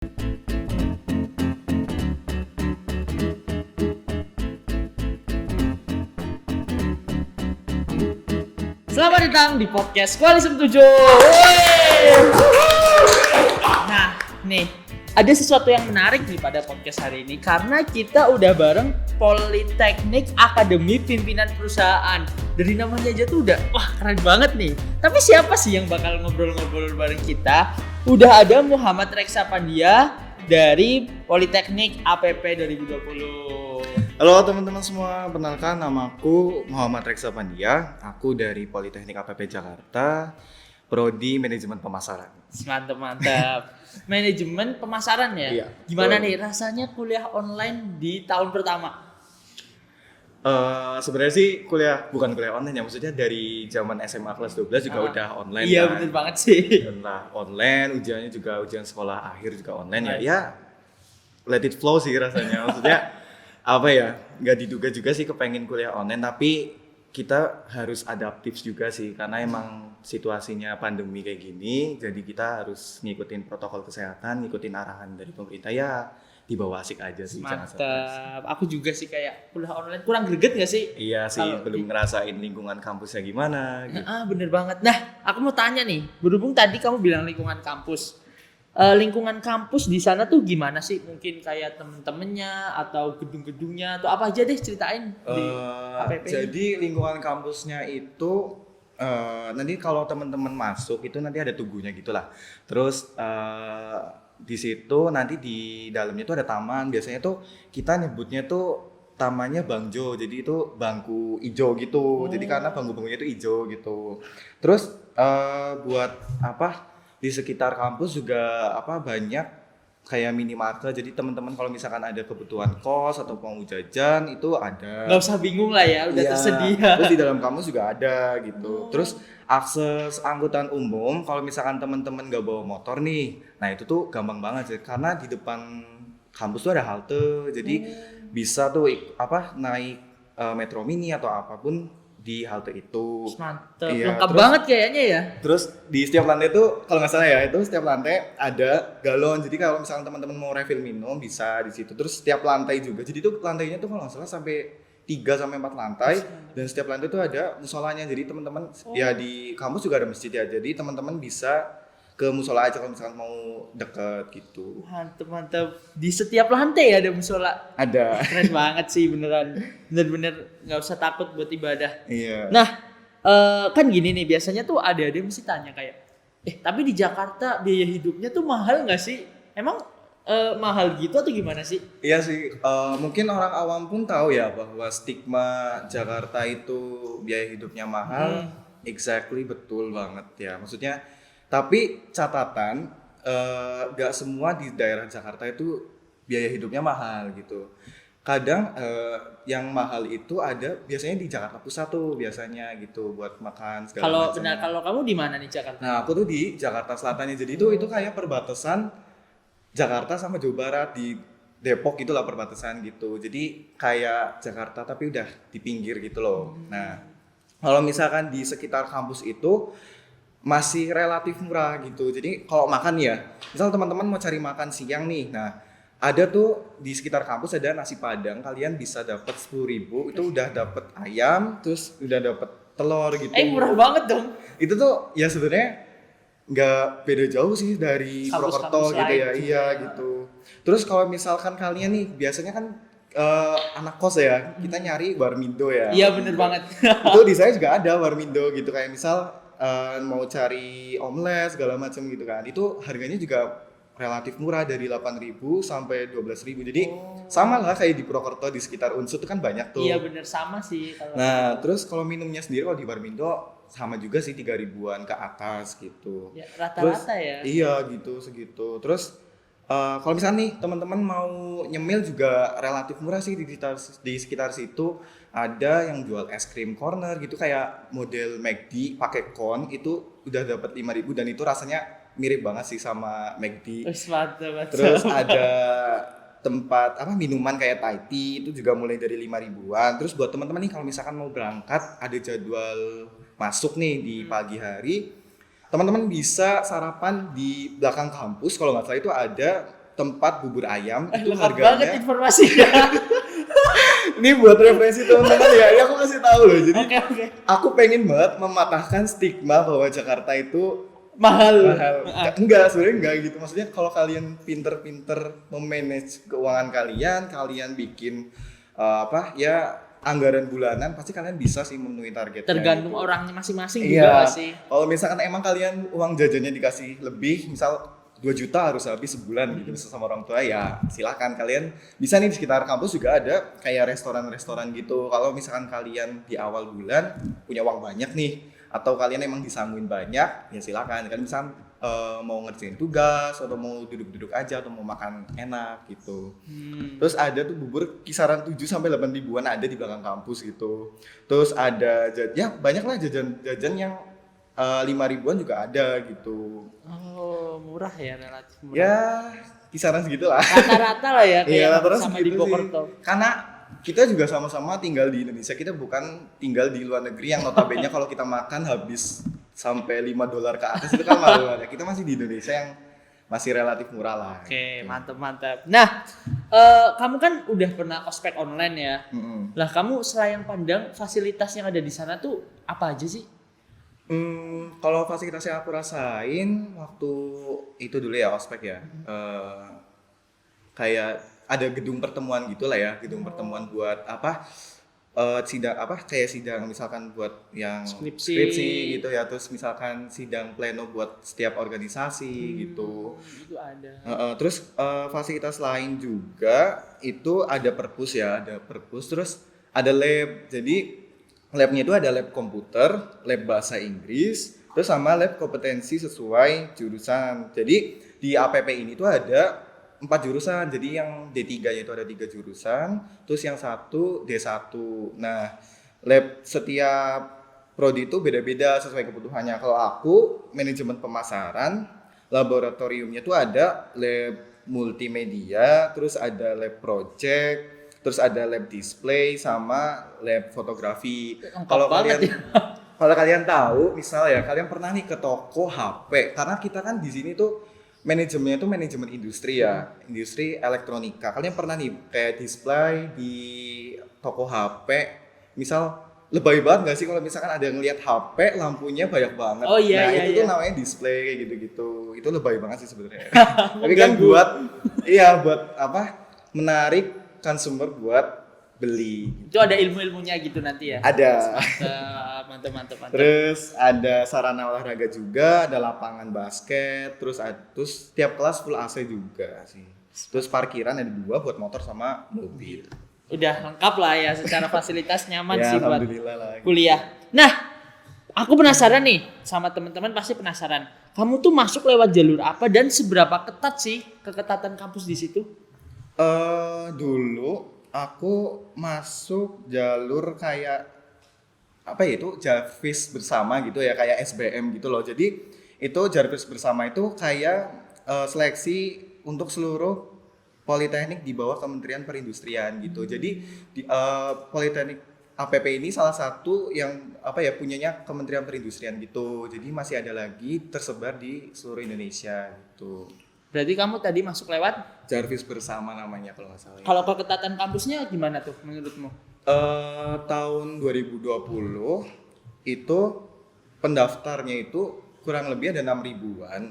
Selamat datang di podcast Koalisi 7. Nah, nih ada sesuatu yang menarik nih pada podcast hari ini karena kita udah bareng Politeknik Akademi Pimpinan Perusahaan. Dari namanya aja tuh udah wah keren banget nih. Tapi siapa sih yang bakal ngobrol-ngobrol bareng kita? Udah ada Muhammad Reksa Pandia dari Politeknik APP 2020. Halo teman-teman semua, perkenalkan namaku Muhammad Reksa Pandia. Aku dari Politeknik APP Jakarta, Prodi Manajemen Pemasaran. Mantap. Manajemen pemasaran ya? Iya. Gimana nih rasanya kuliah online di tahun pertama? Sebenarnya sih bukan kuliah online ya, maksudnya dari zaman SMA kelas 12 juga udah online. Iya kan? bener banget sih. Nah, online, ujiannya juga ujian sekolah akhir juga online Nice. ya. Let it flow sih rasanya. Maksudnya apa ya, nggak diduga juga sih kepengen kuliah online, tapi kita harus adaptif juga sih karena emang situasinya pandemi kayak gini, jadi kita harus ngikutin protokol kesehatan, ngikutin arahan dari pemerintah ya, dibawa asik aja sih. Jangan stres. Mantap. Aku juga sih kayak kuliah online kurang greget gak sih? Iya sih, Kalau belum ngerasain lingkungan kampusnya gimana gitu. Bener banget. Nah, aku mau tanya nih, berhubung tadi kamu bilang lingkungan kampus. Lingkungan kampus di sana tuh gimana sih? Mungkin kayak temen-temennya atau gedung-gedungnya atau apa aja deh ceritain di APP. Jadi lingkungan kampusnya itu nanti kalau teman-teman masuk itu nanti ada tugunya gitulah. Terus di situ nanti di dalamnya itu ada taman. Biasanya tuh kita nyebutnya tuh tamannya Bangjo. Jadi itu bangku ijo gitu. Jadi karena bangku-bangkunya itu ijo gitu. Terus buat apa? Di sekitar kampus juga banyak kayak minimarket. Jadi teman-teman kalau misalkan ada kebutuhan kos atau mau jajan itu ada. Nggak usah bingung lah ya, udah Iya, tersedia. Terus di dalam kampus juga ada gitu. Terus akses angkutan umum kalau misalkan teman-teman nggak bawa motor nih, nah itu tuh gampang banget sih karena di depan kampus tuh ada halte. Jadi bisa tuh naik metro mini atau apapun di halte itu. Mantap. Iya, Lengkap terus- banget kayaknya ya. Terus di setiap lantai tuh kalau nggak salah ya itu setiap lantai ada galon. Jadi kalau misalnya teman-teman mau refill minum bisa di situ. Terus setiap lantai juga. Jadi tuh lantainya tuh kalau nggak salah sampai 3 sampai 4 lantai dan setiap lantai tuh ada musolanya. Jadi teman-teman ya di kampus juga ada masjid ya. Jadi teman-teman bisa ke musola aja kalau misalkan mau deket gitu. Mantap. Di setiap lantai ada musola. Ada. Keren banget sih beneran. Bener-bener nggak usah takut buat ibadah. Iya. Nah, kan gini nih biasanya tuh ada mesti tanya kayak, tapi di Jakarta biaya hidupnya tuh mahal nggak sih? Emang mahal gitu atau gimana sih? Iya sih, mungkin orang awam pun tahu ya bahwa stigma Jakarta itu biaya hidupnya mahal. Exactly, betul banget ya. Maksudnya, tapi catatan gak semua di daerah Jakarta itu biaya hidupnya mahal gitu. Kadang yang mahal itu ada biasanya di Jakarta Pusat tuh biasanya gitu buat makan segala macam. Kalau kamu di mana nih Jakarta? Nah, aku tuh di Jakarta Selatannya. Jadi itu kayak perbatasan Jakarta sama Jawa Barat, di Depok gitulah perbatasan gitu. Jadi kayak Jakarta tapi udah di pinggir gitu loh. Nah, kalau misalkan di sekitar kampus itu masih relatif murah gitu. Jadi kalau makan ya, misal teman-teman mau cari makan siang nih. Nah, ada tuh di sekitar kampus ada nasi Padang, kalian bisa dapat 10.000, itu udah dapat ayam, terus udah dapat telur gitu. Murah banget dong. Itu tuh ya sebenarnya nggak beda jauh sih dari Kampus-kampus Purwokerto gitu lain ya, juga. iya gitu. Terus kalau misalkan kalian nih biasanya kan anak kos ya, kita nyari warmindo ya. Iya bener banget. Itu di saya juga ada warmindo gitu, kayak misal mau cari omelet segala macam gitu kan. Itu harganya juga relatif murah dari 8.000 sampai 12.000. Jadi sama lah kayak di Purwokerto di sekitar Unsur itu kan banyak tuh. Iya bener sama sih. Nah, terus kalau minumnya sendiri kalau di Warmindo sama juga sih 3.000-an ke atas gitu. Ya, rata-rata ya. Iya gitu segitu. Terus kalau misalnya nih teman-teman mau nyemil juga relatif murah sih di sekitar situ. Ada yang jual es krim corner gitu kayak model McD pakai kon itu udah dapat 5.000 dan itu rasanya mirip banget sih sama McD. Mantap. Terus ada tempat minuman kayak Thai tea itu juga mulai dari 5.000-an. Terus buat teman-teman nih kalau misalkan mau berangkat ada jadwal masuk nih di pagi hari, teman-teman bisa sarapan di belakang kampus. Kalau nggak salah itu ada tempat bubur ayam itu Lengkap banget harganya. informasinya. Ini buat referensi teman-teman ya. Ini aku kasih tahu loh. Jadi Oke. aku pengen banget mematahkan stigma bahwa Jakarta itu Mahal. mahal. Enggak, sebenarnya enggak gitu. Maksudnya kalau kalian pinter-pinter memanage keuangan kalian, kalian bikin anggaran bulanan, pasti kalian bisa sih memenuhi targetnya. Tergantung gitu. orangnya masing-masing juga Iya. nggak sih. Kalau misalkan emang kalian uang jajannya dikasih lebih, misal 2 juta harus habis sebulan gitu bisa sama orang tua, ya silakan kalian bisa nih di sekitar kampus juga ada kayak restoran-restoran gitu. Kalau misalkan kalian di awal bulan punya uang banyak nih, atau kalian emang disangguin banyak, ya silakan. Kalian misalkan mau ngerjain tugas atau mau duduk-duduk aja atau mau makan enak gitu. Terus ada tuh bubur kisaran 7 sampai 8 ribuan ada di belakang kampus gitu. Terus ada ya banyak lah jajan yang 5 ribuan juga ada gitu. Oh, murah ya, relatif murah. Ya kisaran segitulah. Rata-rata lah ya kayak Iya, rata-rata sama di segitu sih. Bokerto. Karena kita juga sama-sama tinggal di Indonesia, kita bukan tinggal di luar negeri yang notabene kalau kita makan habis sampai $5 ke atas itu kan malu ada. Kita masih di Indonesia yang masih relatif murah lah. Oke, mantap. Nah, kamu kan udah pernah ospek online ya. Lah kamu selayang pandang fasilitas yang ada di sana tuh apa aja sih? Kalau fasilitas yang aku rasain waktu itu dulu ya ospek ya, kayak ada gedung pertemuan gitulah ya, gedung pertemuan buat sidang misalkan buat yang skripsi gitu ya, terus misalkan sidang pleno buat setiap organisasi gitu. Itu ada. Terus fasilitas lain juga itu ada perpus ya, terus ada lab. Jadi labnya itu ada lab komputer, lab bahasa Inggris, terus sama lab kompetensi sesuai jurusan. Jadi di APP ini tuh ada 4 jurusan, jadi yang D3-nya itu ada 3 jurusan, terus yang satu D1. Nah, lab setiap prodi itu beda-beda sesuai kebutuhannya. Kalau aku manajemen pemasaran, laboratoriumnya tuh ada lab multimedia, terus ada lab project, terus ada lab display sama lab fotografi. Kalau kalian tahu, misal ya kalian pernah nih ke toko HP, karena kita kan di sini tuh manajemennya itu manajemen industri ya, industri elektronika. Kalian pernah nih kayak display di toko HP, misal lebay banget nggak sih kalau misalkan ada yang ngeliat HP lampunya banyak banget. Oh iya, nah iya, itu tuh iya. namanya display kayak gitu-gitu. Itu lebay banget sih sebenarnya. Tapi kan buat menarik consumer buat beli. Itu ada ilmu-ilmunya gitu nanti ya. Ada. Mantap. Terus ada sarana olahraga juga, ada lapangan basket, terus tiap kelas full AC juga sih. Terus parkiran ada 2 buat motor sama mobil. Udah lengkap lah ya secara fasilitas nyaman Ya, sih buat alhamdulillah lah. kuliah. Nah, aku penasaran nih, sama teman-teman pasti penasaran. Kamu tuh masuk lewat jalur apa dan seberapa ketat sih keketatan kampus di situ? Dulu aku masuk jalur kayak Jarvis bersama gitu ya, kayak SBM gitu loh. Jadi itu Jarvis bersama itu kayak seleksi untuk seluruh politeknik di bawah Kementerian Perindustrian gitu. Jadi politeknik APP ini salah satu yang punyanya Kementerian Perindustrian gitu. Jadi masih ada lagi tersebar di seluruh Indonesia gitu. Berarti kamu tadi masuk lewat Jarvis bersama namanya kalau nggak salah. Kalau keketatan kampusnya gimana tuh menurutmu? Tahun 2020 itu pendaftarnya itu kurang lebih ada 6 ribuan.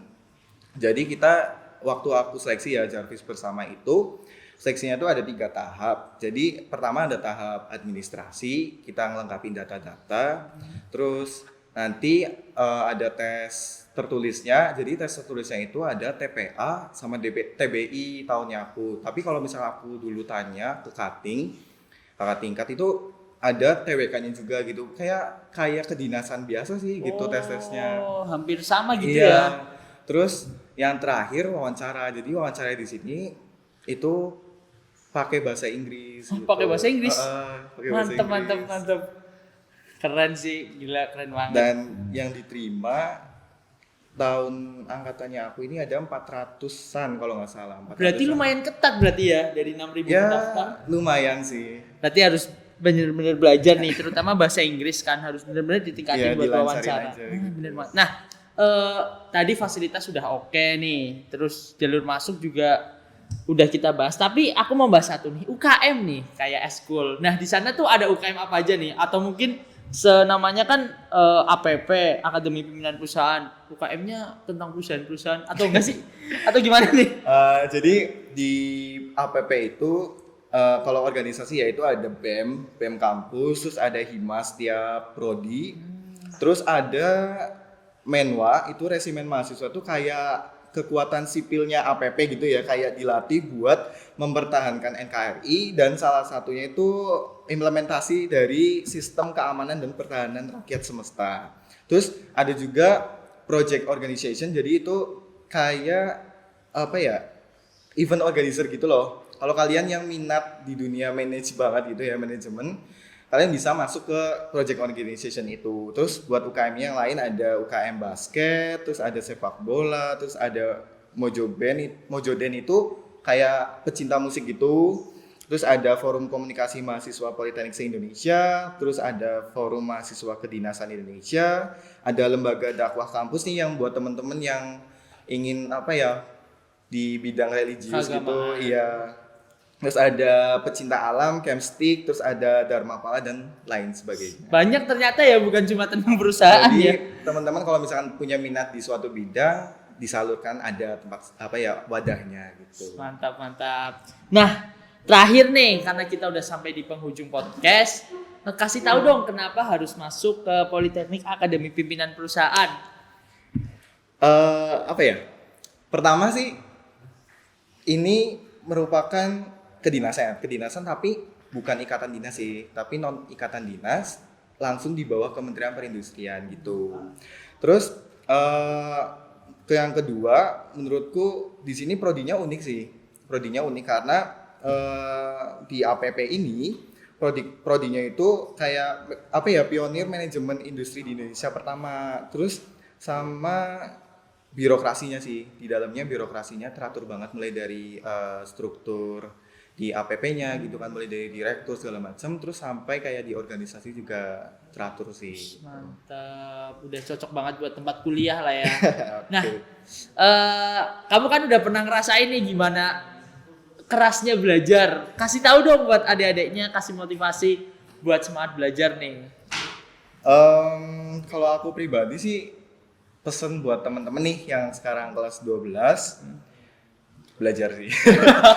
Jadi kita waktu aku seleksi ya Jarvis bersama itu seleksinya itu ada 3 tahap. Jadi pertama ada tahap administrasi, kita ngelengkapin data-data. Terus nanti ada tes tertulisnya. Jadi tes tertulisnya itu ada TPA sama TBI tahunnya aku. Tapi kalau misalnya aku dulu tanya ke kakak tingkat itu ada TWK-nya juga gitu. Kayak kedinasan biasa sih gitu tes-tesnya. Oh, hampir sama gitu Iya. ya. Terus yang terakhir wawancara. Jadi wawancara di sini itu pakai bahasa Inggris. Gitu. Pakai bahasa Inggris. Pakai bahasa Inggris. Mantap. Keren sih, gila keren banget. Dan yang diterima tahun angkatannya aku ini ada 400-an kalau nggak salah. 400-an. Berarti lumayan ketat berarti ya dari 6.000 pendaftar. Ya lumayan sih. Berarti harus benar-benar belajar nih, terutama bahasa Inggris kan harus benar-benar ditingkatin Ya, buat dilancarin wawancara. aja gitu. Bener banget. Nah, tadi fasilitas sudah oke nih, terus jalur masuk juga udah kita bahas, tapi aku mau bahas satu nih, UKM nih kayak eskul. Nah di sana tuh ada UKM apa aja nih? Atau mungkin senamanya kan APP, Akademi Pimpinan Perusahaan, UKM-nya tentang perusahaan-perusahaan atau enggak sih? Atau gimana nih? Jadi di APP itu kalau organisasi ya itu ada BEM kampus, terus ada Himas tiap prodi, terus ada Menwa, itu resimen mahasiswa tuh kayak kekuatan sipilnya APP gitu ya, kayak dilatih buat mempertahankan NKRI, dan salah satunya itu implementasi dari sistem keamanan dan pertahanan rakyat semesta. Terus ada juga project organization, jadi itu kayak apa ya, event organizer gitu loh. Kalau kalian yang minat di dunia manage banget gitu ya, manajemen, kalian bisa masuk ke project organization itu. Terus buat UKM yang lain ada UKM basket, terus ada sepak bola, terus ada Mojoden itu kayak pecinta musik gitu. Terus ada forum komunikasi mahasiswa Politeknik se-Indonesia, terus ada forum mahasiswa kedinasan Indonesia, ada lembaga dakwah kampus nih yang buat teman-teman yang ingin apa ya di bidang religius gitu, iya. Terus ada pecinta alam, Campstick, terus ada Dharma Pala dan lain sebagainya. Banyak ternyata ya, bukan cuma tentang perusahaan. Jadi, ya. Teman-teman kalau misalkan punya minat di suatu bidang, disalurkan ada tempat apa ya wadahnya gitu. Mantap. Nah, terakhir nih karena kita udah sampai di penghujung podcast, kasih tahu dong kenapa harus masuk ke Politeknik Akademi Pimpinan Perusahaan. Apa ya? Pertama sih ini merupakan kedinasan tapi bukan ikatan dinas sih, tapi non ikatan dinas, langsung di bawah Kementerian Perindustrian gitu. Terus ke yang kedua, menurutku di sini prodinya unik sih. Prodinya unik karena di APP ini prodinya itu kayak apa ya, pionir manajemen industri di Indonesia pertama. Terus sama birokrasinya sih, di dalamnya birokrasinya teratur banget, mulai dari struktur di APP-nya gitu kan, mulai dari direktur segala macam, terus sampai kayak di organisasi juga teratur sih. Mantap, udah cocok banget buat tempat kuliah lah ya. Nah, kamu kan udah pernah ngerasain nih gimana kerasnya belajar. Kasih tahu dong buat adik-adiknya, kasih motivasi buat semangat belajar nih. Kalau aku pribadi sih pesen buat teman-teman nih yang sekarang kelas 12, belajar sih.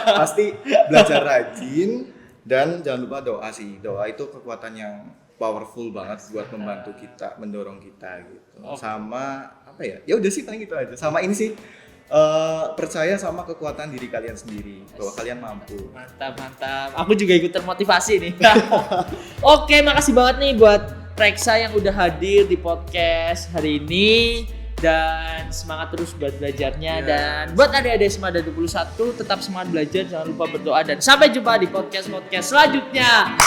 Pasti belajar rajin, dan jangan lupa doa sih. Doa itu kekuatan yang powerful banget buat membantu kita, mendorong kita gitu. Sama apa ya? Ya udah sih paling gitu aja. Sama ini sih percaya sama kekuatan diri kalian sendiri, bahwa kalian mampu. Mantap. Aku juga ikut termotivasi nih. Oke, makasih banget nih buat Reksa yang udah hadir di podcast hari ini. Dan semangat terus buat belajarnya. Dan buat adik-adik Semada 21, tetap semangat belajar, jangan lupa berdoa, dan sampai jumpa di podcast selanjutnya.